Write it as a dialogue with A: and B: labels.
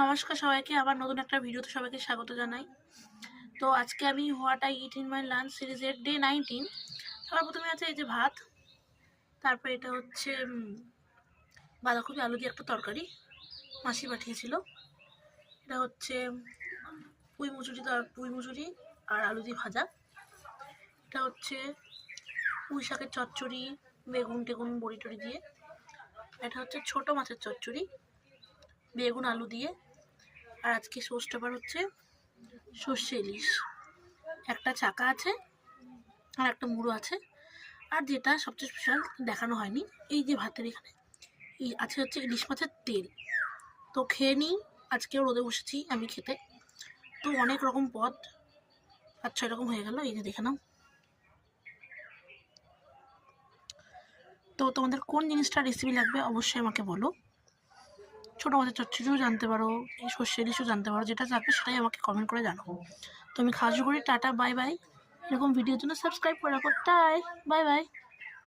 A: নমস্কার সবাইকে, আবার নতুন একটা ভিডিওতে সবাইকে স্বাগত জানাই। তো আজকে আমি what I it in my lunch সিরিজের ডে 19। সবার প্রথমে আছে এই যে ভাত, তারপরে এটা হচ্ছে বাঁধাকপি আলু দিয়ে একটা তরকারি মাসি পাঠিয়েছিল। এটা হচ্ছে পুঁই মুচুরি আর আলু দিয়ে ভাজা। এটা হচ্ছে পুঁই শাকের চচ্চড়ি, বেগুন টেগুন বড়ি টড়ি দিয়ে। এটা হচ্ছে ছোট মাছের চচ্চড়ি বেগুন আলু দিয়ে। আর আজকে সোসটা হচ্ছে সর্ষে ইলিশ, একটা চাকা আছে আর একটা মুড়ো আছে। আর যেটা সবচেয়ে স্পেশাল দেখানো হয়নি, এই যে ভাতের এখানে আছে হচ্ছে ইলিশ মাছের তেল। তো খেয়ে নিই, আজকেও রোদে বসেছি আমি খেতে। তো অনেক রকম পদ 5-6 রকম হয়ে গেল, এই যে দেখে নাও। তো তোমাদের কোন জিনিসটা রেসিপি লাগবে অবশ্যই আমাকে বলো। ছোটো মাছের চচ্চড়িও জানতে পারো, এই সর্ষে ইলিশও জানতে পারো, যেটা থাকবে সেটাই আমাকে কমেন্ট করে জানাও। তো আমি খাওয়া শুরু করি। Tata, bye bye. এরকম ভিডিওর জন্য সাবস্ক্রাইব করে রাখো। Bye bye.